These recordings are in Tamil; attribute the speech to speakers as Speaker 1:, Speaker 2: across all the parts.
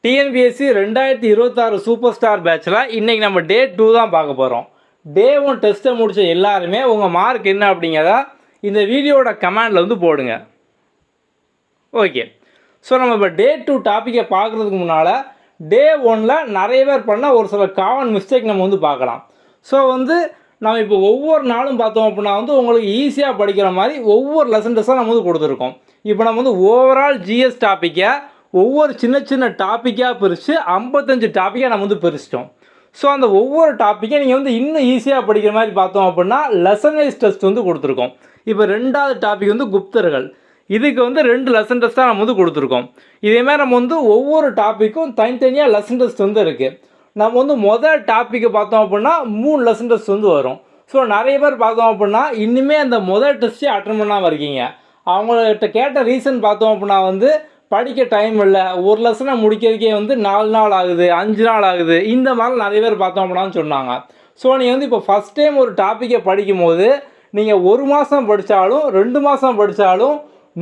Speaker 1: டிஎன்பிஎஸ்சி 2026 சூப்பர் ஸ்டார் பேட்சில் இன்றைக்கி நம்ம டே 2 தான் பார்க்க போகிறோம். டே 1 டெஸ்ட்டை முடித்த எல்லாருமே உங்கள் மார்க் என்ன அப்படிங்கிறத இந்த வீடியோட கமெண்டில் வந்து போடுங்க. ஓகே, ஸோ நம்ம இப்போ டே 2 டாப்பிக்கை பார்க்குறதுக்கு முன்னால் டே 1ல் நிறைய பேர் பண்ண ஒரு சில காமன் மிஸ்டேக் நம்ம வந்து பார்க்கலாம். ஸோ வந்து நம்ம இப்போ ஒவ்வொரு நாளும் பார்த்தோம் அப்படின்னா வந்து உங்களுக்கு ஈஸியாக படிக்கிற மாதிரி ஒவ்வொரு லெசன் டெஸ்ட்டாக நம்ம வந்து கொடுத்துருக்கோம். இப்போ நம்ம வந்து ஓவரால் ஜிஎஸ் டாப்பிக்கை ஒவ்வொரு சின்ன சின்ன டாப்பிக்காக பிரித்து 55 டாப்பிக்காக நம்ம வந்து பிரிச்சிட்டோம். ஸோ அந்த ஒவ்வொரு டாப்பிக்கை நீங்கள் வந்து இன்னும் ஈஸியாக படிக்கிற மாதிரி பார்த்தோம் அப்படின்னா லெசன் வைஸ் டெஸ்ட் வந்து கொடுத்துருக்கோம். இப்போ 2வது டாபிக் வந்து குப்தர்கள். இதுக்கு வந்து 2 லெசன் டெஸ்ட்டாக நம்ம வந்து கொடுத்துருக்கோம். இதேமாதிரி நம்ம வந்து ஒவ்வொரு டாப்பிக்கும் தனித்தனியாக லெசன் டெஸ்ட் வந்து இருக்குது. நம்ம வந்து மொதல் டாப்பிக்கை பார்த்தோம் அப்படின்னா 3 லெசன் டெஸ்ட் வந்து வரும். ஸோ நிறைய பேர் பார்த்தோம் அப்படின்னா இன்னுமே அந்த முதல் டெஸ்ட்டே அட்டன் பண்ணாமல் இருக்கீங்க. அவங்கள்ட்ட கேட்ட ரீசன் பார்த்தோம் அப்படின்னா வந்து படிக்க டைம் இல்லை, ஒரு லெசனை முடிக்கிறதுக்கே வந்து 4 நாள் ஆகுது, 5 நாள் ஆகுது, இந்த மாதிரி நிறைய பேர் பார்த்தோம் அப்படின்னான்னு சொன்னாங்க. ஸோ நீங்கள் வந்து இப்போ ஃபஸ்ட் டைம் ஒரு டாப்பிக்கை படிக்கும் போது நீங்கள் 1 மாதம் படித்தாலும் 2 மாதம் படித்தாலும்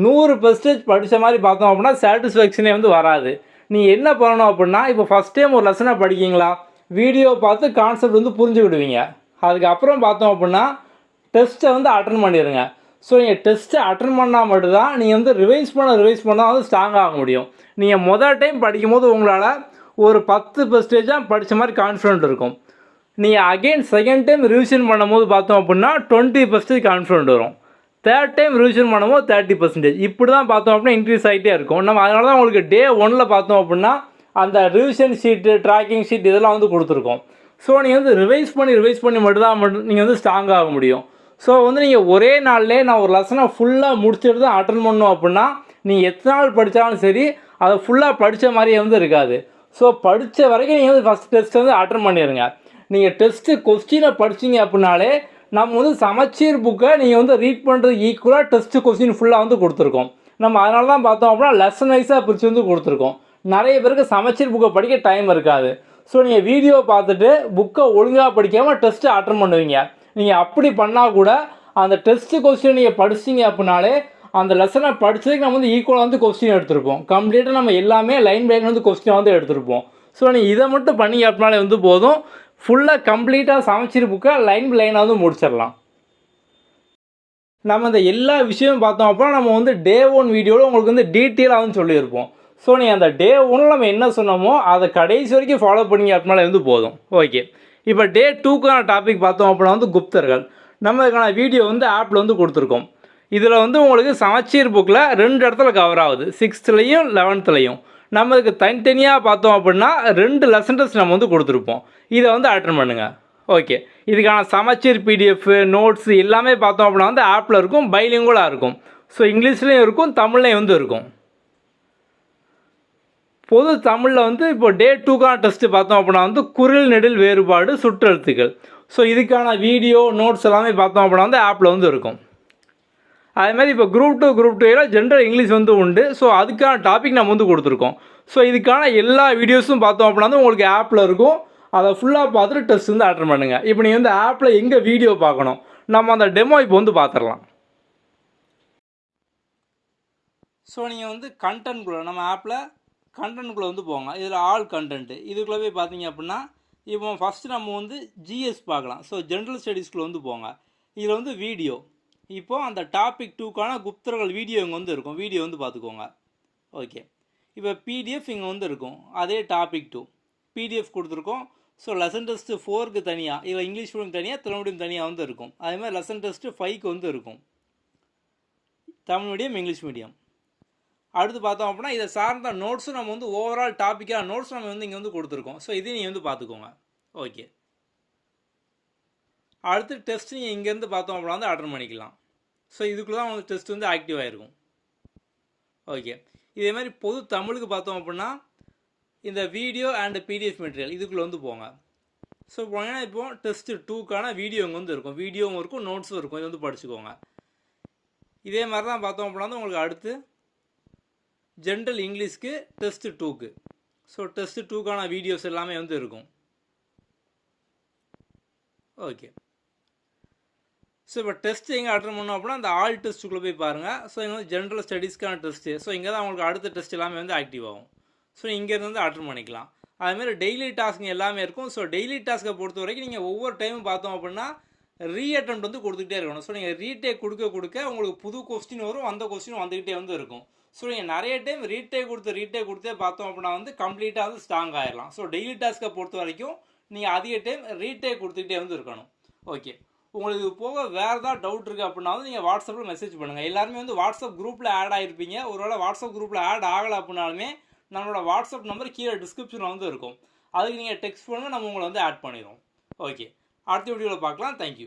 Speaker 1: 100% படித்த மாதிரி பார்த்தோம் அப்படின்னா சாட்டிஸ்ஃபேக்ஷனே வந்து வராது. நீங்கள் என்ன பண்ணணும் அப்படின்னா இப்போ ஃபஸ்ட் டைம் ஒரு லெசனை படிக்கிங்களா, வீடியோ பார்த்து கான்செப்ட் வந்து புரிஞ்சுக்கிடுவீங்க. அதுக்கப்புறம் பார்த்தோம் அப்படின்னா டெஸ்ட்டை வந்து அட்டன் பண்ணிடுங்க. ஸோ நீங்கள் டெஸ்ட்டை அட்டன் பண்ணால் மட்டும்தான் நீங்கள் வந்து ரிவைஸ் பண்ணால் வந்து ஸ்ட்ராங் ஆக முடியும். நீங்கள் முதல் டைம் படிக்கும்போது உங்களால் ஒரு 10% படித்த மாதிரி கான்ஃபிடென்ட் இருக்கும். நீங்கள் அகெயின் செகண்ட் டைம் ரிவிஷன் பண்ணும்போது பார்த்தோம் அப்படின்னா 20% கான்ஃபிடென்ட் வரும். தேர்ட் டைம் ரிவிஷன் பண்ணும்போது 30%. இப்படி தான் பார்த்தோம் அப்படின்னா இன்க்ரீஸ் ஆகிட்டே இருக்கும். நம்ம அதனால தான் உங்களுக்கு டே 1ல் பார்த்தோம் அப்படின்னா அந்த ரிவிஷன் ஷீட்டு, ட்ராக்கிங் ஷீட் இதெல்லாம் வந்து கொடுத்துருக்கோம். ஸோ நீங்கள் வந்து ரிவைஸ் பண்ணி மட்டும் நீங்கள் வந்து ஸ்ட்ராங் ஆக முடியும். ஸோ வந்து நீங்கள் ஒரே நாள்லேயே நான் ஒரு லெசனை ஃபுல்லாக முடிச்சுட்டு தான் அட்டன் பண்ணணும் அப்படின்னா நீங்கள் எத்தனை நாள் படித்தாலும் சரி அதை ஃபுல்லாக படித்த மாதிரியே வந்து இருக்காது. ஸோ படித்த வரைக்கும் நீங்கள் வந்து ஃபஸ்ட் டெஸ்ட் வந்து அட்டன் பண்ணிடுங்க. நீங்கள் டெஸ்ட்டு கொஸ்டினை படிச்சிங்க அப்படின்னாலே நம்ம வந்து சமச்சீர் புக்கை நீங்கள் வந்து ரீட் பண்ணுறது ஈக்குவலாக டெஸ்ட்டு கொஸ்டின் ஃபுல்லாக வந்து கொடுத்துருக்கோம். நம்ம அதனால தான் பார்த்தோம் அப்படின்னா லெசன் வைஸாக பிரித்து வந்து கொடுத்துருக்கோம். நிறைய பேருக்கு சமச்சீர் புக்கை படிக்க டைம் இருக்காது. ஸோ நீங்கள் வீடியோ பார்த்துட்டு புக்கை ஒழுங்காக படிக்காமல் டெஸ்ட்டு அட்டன் பண்ணுவீங்க. நீங்கள் அப்படி பண்ணால் கூட அந்த டெஸ்ட்டு கொஸ்டின் நீங்கள் படிச்சிங்க அப்படின்னாலே அந்த லெசனை படித்ததுக்கு நம்ம வந்து ஈக்குவலாக வந்து கொஸ்டின் எடுத்திருப்போம். கம்ப்ளீட்டாக நம்ம எல்லாமே லைன் பை லைன் வந்து கொஸ்டின் வந்து எடுத்திருப்போம். ஸோ நீங்கள் இதை மட்டும் பண்ணிங்க அப்படின்னாலே வந்து போதும், ஃபுல்லாக கம்ப்ளீட்டாக சமைச்சிரு புக்கை லைன் பை லைனாக வந்து முடிச்சிடலாம். நம்ம இந்த எல்லா விஷயமும் பார்த்தோம் அப்படின்னா நம்ம வந்து டே 1 வீடியோவில் உங்களுக்கு வந்து டீட்டெயிலாக வந்து சொல்லியிருப்போம். ஸோ நீங்கள் அந்த டே 1 நம்ம என்ன சொன்னோமோ அதை கடைசி வரைக்கும் ஃபாலோ பண்ணிங்க அப்படின்னாலே வந்து போதும். ஓகே, இப்போ டே 2க்கான டாபிக் பார்த்தோம் அப்படின்னா வந்து குப்தர்கள். நம்ம இதுக்கான வீடியோ வந்து ஆப்பில் வந்து கொடுத்துருக்கோம். இதில் வந்து உங்களுக்கு சமச்சீர் புக்கில் 2 இடத்துல கவர் ஆகுது, 6th-லையும் 11th-லையும். நம்ம இதுக்கு தனித்தனியாக பார்த்தோம் அப்படின்னா 2 லெசன் டெஸ்ட் நம்ம வந்து கொடுத்துருப்போம். இதை வந்து அட்டன் பண்ணுங்கள். ஓகே, இதுக்கான சமச்சீர் பிடிஎஃப் நோட்ஸ் எல்லாமே பார்த்தோம் அப்படின்னா வந்து ஆப்பில் இருக்கும், பைலிங்குவலாக இருக்கும். ஸோ இங்கிலீஷ்லேயும் இருக்கும், தமிழ்லையும் வந்து இருக்கும். பொது தமிழில் வந்து இப்போ டே 2க்கான டெஸ்ட்டு பார்த்தோம் அப்படின்னா வந்து குரில் நெடில் வேறுபாடு சுற்றெழுத்துக்கள். ஸோ இதுக்கான வீடியோ நோட்ஸ் எல்லாமே பார்த்தோம் அப்படின்னா வந்து ஆப்பில் வந்து இருக்கும். அதேமாதிரி இப்போ குரூப் 2 ஜென்ரல் இங்கிலீஷ் வந்து உண்டு. ஸோ அதுக்கான டாபிக் நம்ம வந்து கொடுத்துருக்கோம். ஸோ இதுக்கான எல்லா வீடியோஸும் பார்த்தோம் அப்படின்னா வந்து உங்களுக்கு ஆப்பில் இருக்கும். அதை ஃபுல்லாக பார்த்துட்டு டெஸ்ட் வந்து அட்டன் பண்ணுங்கள். இப்போ நீங்கள் வந்து ஆப்பில் எங்கே வீடியோ பார்க்கணும், நம்ம அந்த டெமோ இப்போ வந்து பார்த்துடலாம். ஸோ நீங்கள் வந்து கண்டென்ட்குள்ளே நம்ம ஆப்பில் கண்டென்ட்குள்ளே வந்து போங்க. இதில் ஆல் கண்டென்ட்டு இதுக்குள்ளே போய் பார்த்தீங்க அப்படின்னா இப்போ ஃபஸ்ட்டு நம்ம வந்து ஜிஎஸ் பார்க்கலாம். ஸோ ஜென்ரல் ஸ்டடீஸ்குள்ளே வந்து போங்க. இதில் வந்து வீடியோ, இப்போது அந்த டாபிக் 2க்கான குப்தர்கள் வீடியோ இங்கே வந்து இருக்கும். வீடியோ வந்து பார்த்துக்கோங்க. ஓகே, இப்போ பிடிஎஃப் இங்கே வந்து இருக்கும். அதே டாபிக் 2 பிடிஎஃப் கொடுத்துருக்கோம். ஸோ லெசன் டெஸ்ட்டு 4க்கு தனியாக, இதில் இங்கிலீஷ் மீடியம் தனியாக, தமிழ் மீடியம் தனியாக வந்து இருக்கும். அதேமாதிரி லெசன் டெஸ்ட்டு 5க்கு வந்து இருக்கும், தமிழ் மீடியம் இங்கிலீஷ் மீடியம். அடுத்து பார்த்தோம் அப்படின்னா இதை சார்ந்த நோட்ஸும் நம்ம வந்து ஓவரால் டாப்பிக்காக நோட்ஸ் நம்ம வந்து இங்கே வந்து கொடுத்துருக்கோம். ஸோ இதையும் நீங்கள் வந்து பார்த்துக்கோங்க. ஓகே, அடுத்து டெஸ்ட் நீங்கள் இங்கேருந்து பார்த்தோம் அப்படின்னா வந்து அட்டன் பண்ணிக்கலாம். ஸோ இதுக்குள்ளே தான் உங்களுக்கு டெஸ்ட் வந்து ஆக்டிவ் ஆகிருக்கும். ஓகே, இதேமாதிரி பொது தமிழுக்கு பார்த்தோம் அப்படின்னா இந்த வீடியோ அண்ட் பிடிஎஃப் மெட்டீரியல் இதுக்குள்ளே வந்து போங்க. ஸோ போனீங்கன்னா இப்போது டெஸ்ட்டு 2க்கான வீடியோ இங்கே வந்து இருக்கும், வீடியோவும் இருக்கும், நோட்ஸும் இருக்கும். இது வந்து படிச்சுக்கோங்க. இதே மாதிரி தான் பார்த்தோம் அப்படின்னா வந்து உங்களுக்கு அடுத்து ஜென்ரல் இங்கிலீஷ்க்கு டெஸ்ட்டு 2க்கு. ஸோ டெஸ்ட்டு 2க்கான வீடியோஸ் எல்லாமே வந்து இருக்கும். ஓகே, ஸோ இப்போ டெஸ்ட் எங்கே அட்டன் பண்ணோம் அப்படின்னா அந்த ஆல் டெஸ்ட்டுக்குள்ளே போய் பாருங்கள். ஸோ இங்கே வந்து ஜென்ரல் ஸ்டடீஸ்க்கான டெஸ்ட்டு. ஸோ இங்கே தான் உங்களுக்கு அடுத்த டெஸ்ட் எல்லாமே வந்து ஆக்டிவ் ஆகும். ஸோ இங்கேருந்து வந்து அட்டன் பண்ணிக்கலாம். அதுமாதிரி டெய்லி டாஸ்க் எல்லாமே இருக்கும். ஸோ டெய்லி டாஸ்க்கை பொறுத்த வரைக்கும் நீங்கள் ஒவ்வொரு டைமும் பார்த்தோம் அப்படின்னா ரீஅட்டெம்ப்ட் வந்து கொடுத்துக்கிட்டே இருக்கணும். ஸோ நீங்கள் ரீடேக் கொடுக்க உங்களுக்கு புது கொஸ்டின் வரும், அந்த கொஸ்டின் வந்துக்கிட்டே வந்து இருக்கும். ஸோ நீங்கள் நிறைய டைம் ரீடேக் கொடுத்தே பார்த்தோம் அப்படின்னா வந்து கம்ப்ளீட்டாக வந்து ஸ்ட்ராங் ஆயிடலாம். ஸோ டெய்லி டாஸ்க்கை பொறுத்த வரைக்கும் நீங்கள் அதிக டைம் ரீடேக் கொடுத்துக்கிட்டே வந்து இருக்கணும். ஓகே, உங்களுக்கு போக வேறு ஏதாவது டவுட் இருக்குது அப்படின்னா வந்து நீங்கள் வாட்ஸ்அப்பில் மெசேஜ் பண்ணுங்கள். எல்லாருமே வந்து வாட்ஸ்அப் குரூப்பில் ஆட் ஆகிருப்பீங்க. ஒருவேளை வாட்ஸ்அப் குரூப்பில் ஆட் ஆகலை அப்படின்னாலுமே நம்மளோட வாட்ஸ்அப் நம்பர் கீழே டிஸ்கிரிப்ஷனில் வந்து இருக்கும். அதுக்கு நீங்கள் டெக்ஸ்ட் பண்ணுங்கள், நம்ம உங்களை வந்து ஆட் பண்ணிடுவோம். ஓகே, அடுத்த வீடியோவில் பார்க்கலாம். தேங்க்யூ.